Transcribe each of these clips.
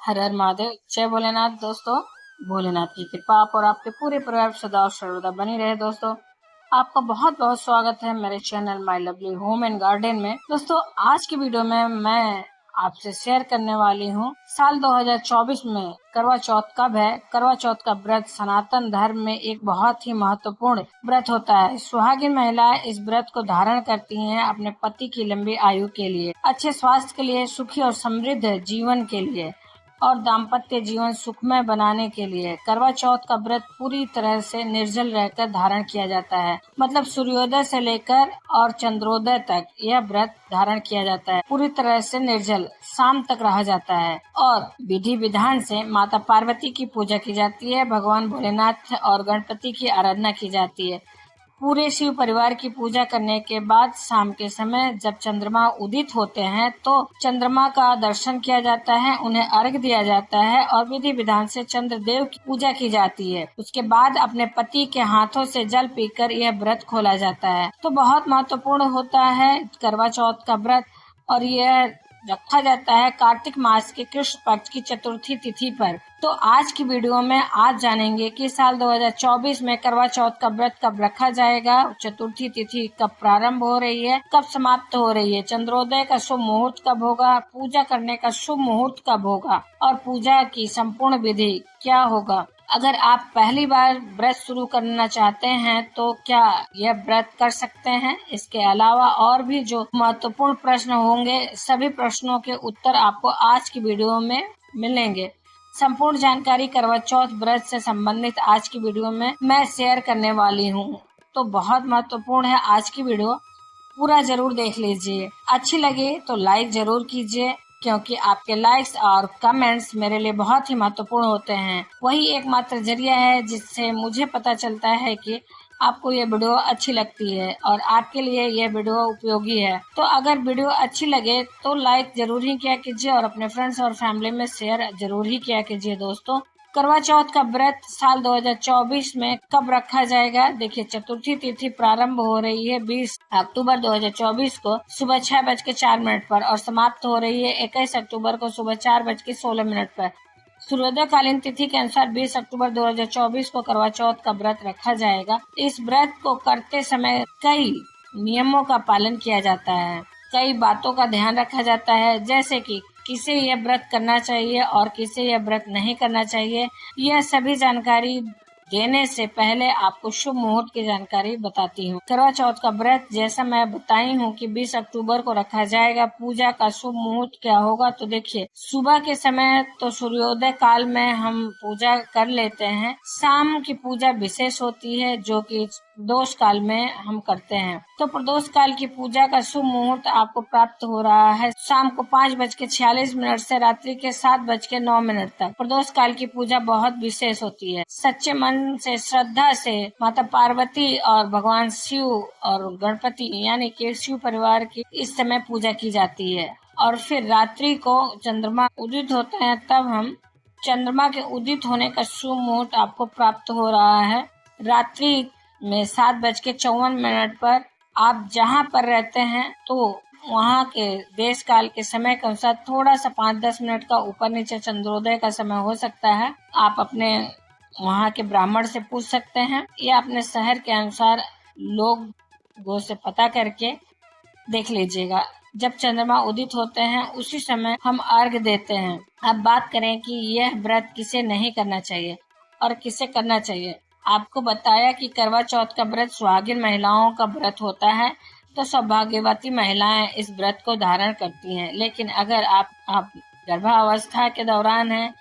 हर हर महादेव। जय भोलेनाथ। दोस्तों, भोलेनाथ की कृपा आप और आपके पूरे परिवार पर सदा और सर्वदा बनी रहे। दोस्तों, आपका बहुत बहुत स्वागत है मेरे channel my lovely home and garden में। दोस्तों, आज की वीडियो में मैं आपसे शेयर करने वाली हूँ साल 2024 में करवा चौथ कब है। करवा चौथ का व्रत सनातन धर्म में एक बहुत ही महत्वपूर्ण व्रत होता है। सुहागिन महिलाएं इस व्रत को धारण करती हैं अपने पति की लंबी आयु के लिए, अच्छे स्वास्थ्य के लिए, सुखी और समृद्ध जीवन के लिए और दाम्पत्य जीवन सुखमय बनाने के लिए। करवा चौथ का व्रत पूरी तरह से निर्जल रहकर धारण किया जाता है। मतलब सूर्योदय से लेकर और चंद्रोदय तक यह व्रत धारण किया जाता है। पूरी तरह से निर्जल शाम तक रहा जाता है और विधि विधान से माता पार्वती की पूजा की जाती है। भगवान भोलेनाथ और गणपति की आराधना की जाती है। पूरे शिव परिवार की पूजा करने के बाद शाम के समय जब चंद्रमा उदित होते हैं तो चंद्रमा का दर्शन किया जाता है, उन्हें अर्घ दिया जाता है और विधि विधान से चंद्रदेव की पूजा की जाती है। उसके बाद अपने पति के हाथों से जल पीकर यह व्रत खोला जाता है। तो बहुत महत्वपूर्ण होता है करवा चौथ का व्रत और यह रखा जाता है कार्तिक मास के कृष्ण पक्ष की चतुर्थी तिथि पर। तो आज की वीडियो में आज जानेंगे कि साल 2024 में करवा चौथ का व्रत कब रखा जाएगा, चतुर्थी तिथि कब प्रारंभ हो रही है, कब समाप्त हो रही है, चंद्रोदय का शुभ मुहूर्त कब होगा, पूजा करने का शुभ मुहूर्त कब होगा और पूजा की संपूर्ण विधि क्या होगा। अगर आप पहली बार व्रत शुरू करना चाहते हैं तो क्या यह व्रत कर सकते हैं। इसके अलावा और भी जो महत्वपूर्ण प्रश्न होंगे, सभी प्रश्नों के उत्तर आपको आज की वीडियो में मिलेंगे। संपूर्ण जानकारी करवा चौथ व्रत से संबंधित आज की वीडियो में मैं शेयर करने वाली हूँ। तो बहुत महत्वपूर्ण है आज की वीडियो, पूरा जरूर देख लीजिए। अच्छी लगे तो लाइक जरूर कीजिए क्योंकि आपके लाइक्स और कमेंट्स मेरे लिए बहुत ही महत्वपूर्ण होते हैं। वही एकमात्र जरिया है जिससे मुझे पता चलता है कि आपको ये वीडियो अच्छी लगती है और आपके लिए ये वीडियो उपयोगी है। तो अगर वीडियो अच्छी लगे तो लाइक जरूर ही किया कीजिए और अपने फ्रेंड्स और फैमिली में शेयर जरूर ही किया कीजिए। दोस्तों, करवा चौथ का व्रत साल 2024 में कब रखा जाएगा। देखिए, चतुर्थी तिथि प्रारंभ हो रही है 20 अक्टूबर 2024 को सुबह 6:04 पर और समाप्त हो रही है 21 अक्टूबर को सुबह 4:16 पर। सूर्योदय कालीन तिथि के अनुसार 20 अक्टूबर 2024 को करवा चौथ का व्रत रखा जाएगा। इस व्रत को करते समय कई नियमों का पालन किया जाता है, कई बातों का ध्यान रखा जाता है, जैसे कि किसे यह व्रत करना चाहिए और किसे यह व्रत नहीं करना चाहिए। यह सभी जानकारी देने से पहले आपको शुभ मुहूर्त की जानकारी बताती हूँ। करवा चौथ का व्रत जैसा मैं बताई हूँ कि 20 अक्टूबर को रखा जाएगा। पूजा का शुभ मुहूर्त क्या होगा, तो देखिए, सुबह के समय तो सूर्योदय काल में हम पूजा कर लेते हैं। शाम की पूजा विशेष होती है जो कि प्रदोष काल में हम करते हैं। तो प्रदोष काल की पूजा का शुभ मुहूर्त आपको प्राप्त हो रहा है शाम को 5:46 से रात्रि के 7:09 तक। प्रदोष काल की पूजा बहुत विशेष होती है। सच्चे मन से, श्रद्धा से माता पार्वती और भगवान शिव और गणपति यानी कि शिव परिवार की इस समय पूजा की जाती है। और फिर रात्रि को चंद्रमा उदित होते हैं, तब हम चंद्रमा के उदित होने का शुभ मुहूर्त आपको प्राप्त हो रहा है। रात्रि में 7:54 पर आप जहाँ पर रहते हैं तो वहाँ के देश काल के समय के अनुसार थोड़ा सा 5-10 मिनट का ऊपर नीचे चंद्रोदय का समय हो सकता है। आप अपने वहाँ के ब्राह्मण से पूछ सकते हैं या अपने शहर के अनुसार लोगों से पता करके देख लीजिएगा। जब चंद्रमा उदित होते हैं उसी समय हम अर्घ देते हैं। अब बात करें कि यह व्रत किसे नहीं करना चाहिए और किसे करना चाहिए। आपको बताया कि करवा चौथ का व्रत सुहागिन महिलाओं का व्रत होता है, तो सौभाग्यवती महिलाएं इस व्रत को धारण करती हैं। लेकिन अगर आप गर्भावस्था के दौरान हैं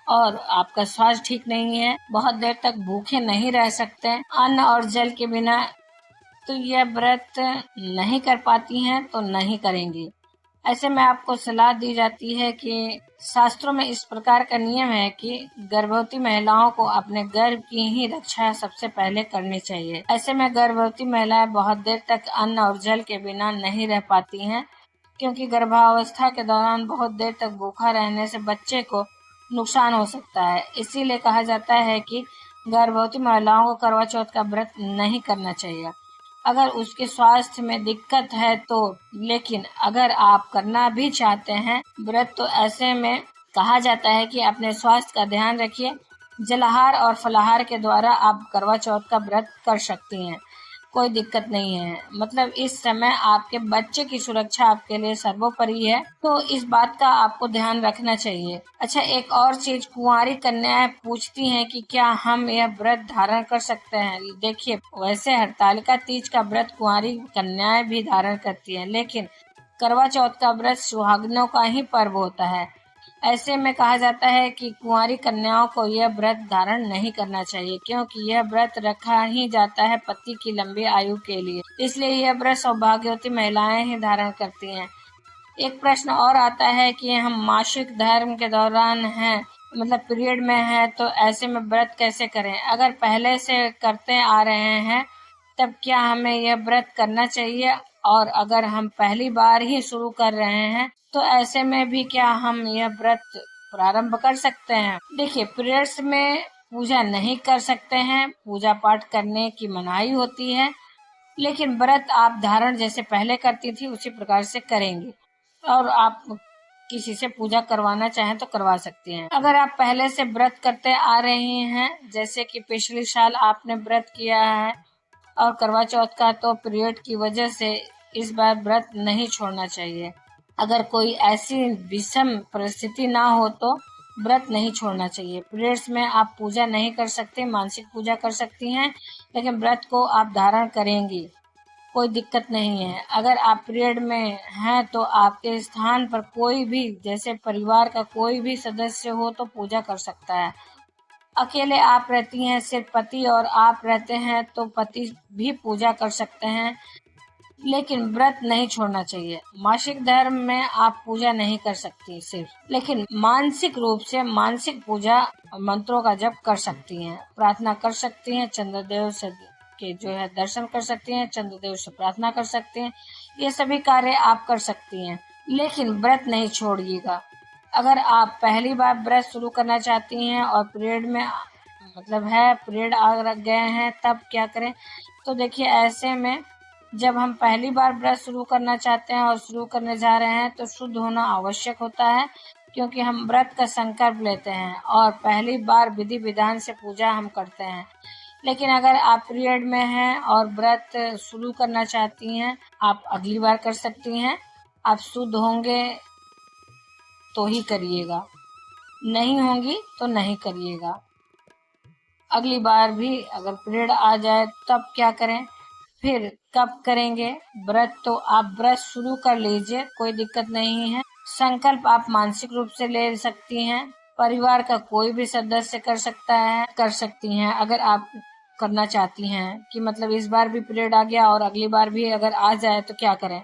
और आपका स्वास्थ्य ठीक नहीं है, बहुत देर तक भूखे नहीं रह सकते अन्न और जल के बिना, तो यह व्रत नहीं कर पाती हैं तो नहीं करेंगी। ऐसे में आपको सलाह दी जाती है कि शास्त्रों में इस प्रकार का नियम है कि गर्भवती महिलाओं को अपने गर्भ की ही रक्षा सबसे पहले करनी चाहिए। ऐसे में गर्भवती महिलाएं बहुत देर तक अन्न और जल के बिना नहीं रह पाती हैं, क्योंकि गर्भावस्था के दौरान बहुत देर तक भूखा रहने से बच्चे को नुकसान हो सकता है। इसीलिए कहा जाता है कि गर्भवती महिलाओं को करवा चौथ का व्रत नहीं करना चाहिए अगर उसके स्वास्थ्य में दिक्कत है तो। लेकिन अगर आप करना भी चाहते हैं व्रत, तो ऐसे में कहा जाता है कि अपने स्वास्थ्य का ध्यान रखिए। जलाहार और फलाहार के द्वारा आप करवा चौथ का व्रत कर सकती हैं, कोई दिक्कत नहीं है। मतलब इस समय आपके बच्चे की सुरक्षा आपके लिए सर्वोपरि है, तो इस बात का आपको ध्यान रखना चाहिए। अच्छा, एक और चीज, कुंवारी कन्याएं पूछती हैं कि क्या हम यह व्रत धारण कर सकते हैं। देखिए, वैसे हरतालिका तीज का व्रत कुंवारी कन्याएं भी धारण करती हैं, लेकिन करवा चौथ का व्रत सुहागिनों का ही पर्व होता है। ऐसे में कहा जाता है कि कुंवारी कन्याओं को यह व्रत धारण नहीं करना चाहिए, क्योंकि यह व्रत रखा ही जाता है पति की लंबी आयु के लिए। इसलिए यह व्रत सौभाग्यवती महिलाएं ही धारण करती हैं। एक प्रश्न और आता है कि हम मासिक धर्म के दौरान हैं, मतलब पीरियड में है, तो ऐसे में व्रत कैसे करें। अगर पहले से करते आ रहे हैं तब क्या हमें यह व्रत करना चाहिए, और अगर हम पहली बार ही शुरू कर रहे हैं तो ऐसे में भी क्या हम यह व्रत प्रारंभ कर सकते हैं। देखिए, पीरियड्स में पूजा नहीं कर सकते हैं, पूजा पाठ करने की मनाही होती है, लेकिन व्रत आप धारण जैसे पहले करती थी उसी प्रकार से करेंगे, और आप किसी से पूजा करवाना चाहें तो करवा सकती हैं। अगर आप पहले से व्रत करते आ रही हैं, जैसे कि पिछले साल आपने व्रत किया है और करवा चौथ का तो पीरियड की वजह से इस बार व्रत नहीं छोड़ना चाहिए। अगर कोई ऐसी विषम परिस्थिति ना हो तो व्रत नहीं छोड़ना चाहिए। पीरियड्स में आप पूजा नहीं कर सकते, मानसिक पूजा कर सकती हैं, लेकिन व्रत को आप धारण करेंगी, कोई दिक्कत नहीं है। अगर आप पीरियड में हैं तो आपके स्थान पर कोई भी, जैसे परिवार का कोई भी सदस्य हो तो पूजा कर सकता है। अकेले आप रहती हैं, सिर्फ पति और आप रहते हैं, तो पति भी पूजा कर सकते हैं, लेकिन व्रत नहीं छोड़ना चाहिए। मासिक धर्म में आप पूजा नहीं कर सकती सिर्फ, लेकिन मानसिक रूप से मानसिक पूजा मंत्रों का जप कर सकती हैं, प्रार्थना कर सकती हैं, चंद्रदेव से के जो है दर्शन कर सकती हैं, चंद्रदेव से प्रार्थना कर सकती हैं, ये सभी कार्य आप कर सकती हैं, लेकिन व्रत नहीं छोड़िएगा। अगर आप पहली बार व्रत शुरू करना चाहती हैं और पीरियड में मतलब है पीरियड आ गए हैं, तब क्या करें। तो देखिए, ऐसे में जब हम पहली बार व्रत शुरू करना चाहते हैं और शुरू करने जा रहे हैं तो शुद्ध होना आवश्यक होता है, क्योंकि हम व्रत का संकल्प लेते हैं और पहली बार विधि विधान से पूजा हम करते हैं। लेकिन अगर आप पीरियड में हैं और व्रत शुरू करना चाहती हैं, आप अगली बार कर सकती हैं। आप शुद्ध होंगे तो ही करिएगा, नहीं होंगी तो नहीं करिएगा। अगली बार भी अगर पीरियड आ जाए तब क्या करें, फिर कब करेंगे व्रत। तो आप व्रत शुरू कर लीजिए, कोई दिक्कत नहीं है। संकल्प आप मानसिक रूप से ले सकती हैं, परिवार का कोई भी सदस्य कर सकती हैं। अगर आप करना चाहती हैं कि मतलब इस बार भी पीरियड आ गया और अगली बार भी अगर आ जाए तो क्या करें,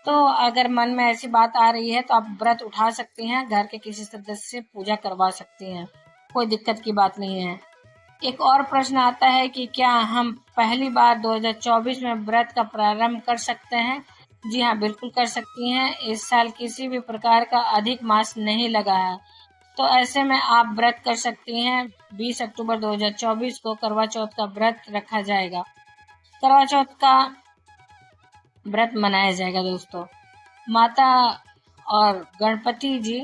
तो अगर मन में ऐसी बात आ रही है तो आप व्रत उठा सकती हैं, घर के किसी सदस्य से पूजा करवा सकती हैं, कोई दिक्कत की बात नहीं है। एक और प्रश्न आता है कि क्या हम पहली बार 2024 में व्रत का प्रारंभ कर सकते हैं। जी हाँ, बिल्कुल कर सकती हैं। इस साल किसी भी प्रकार का अधिक मास नहीं लगा है, तो ऐसे में आप व्रत कर सकती हैं। 20 अक्टूबर 2024 को करवा चौथ का व्रत रखा जाएगा, करवा चौथ का व्रत मनाया जाएगा दोस्तों। माता और गणपति जी,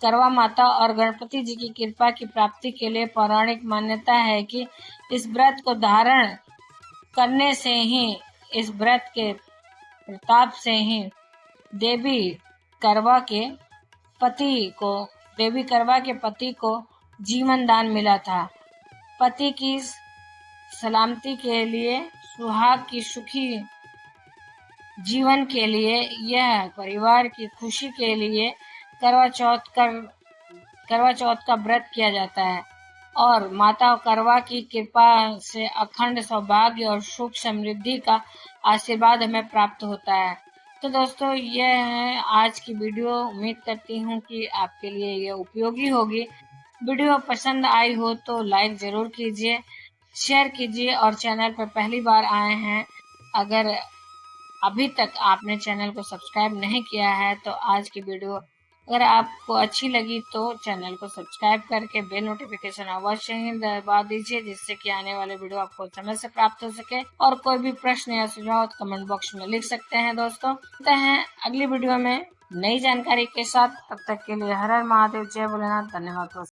करवा माता और गणपति जी की कृपा की प्राप्ति के लिए पौराणिक मान्यता है कि इस व्रत को धारण करने से ही, इस व्रत के प्रताप से ही देवी करवा के पति को जीवन दान मिला था। पति की सलामती के लिए, सुहाग की सुखी जीवन के लिए, यह परिवार की खुशी के लिए करवा चौथ का व्रत किया जाता है, और माता करवा की कृपा से अखंड सौभाग्य और सुख समृद्धि का आशीर्वाद हमें प्राप्त होता है। तो दोस्तों, यह है आज की वीडियो। उम्मीद करती हूँ कि आपके लिए यह उपयोगी होगी। वीडियो पसंद आई हो तो लाइक जरूर कीजिए, शेयर कीजिए, और चैनल पर पहली बार आए हैं, अगर अभी तक आपने चैनल को सब्सक्राइब नहीं किया है तो आज की वीडियो अगर आपको अच्छी लगी तो चैनल को सब्सक्राइब करके बेल नोटिफिकेशन अवश्य ही दबा दीजिए, जिससे कि आने वाले वीडियो आपको समय से प्राप्त हो सके। और कोई भी प्रश्न या सुझाव कमेंट बॉक्स में लिख सकते हैं दोस्तों। मिलते हैं अगली वीडियो में। नई जानकारी के साथ। तब तक के लिए हर हर महादेव, जय भोलेनाथ, धन्यवाद दोस्तों।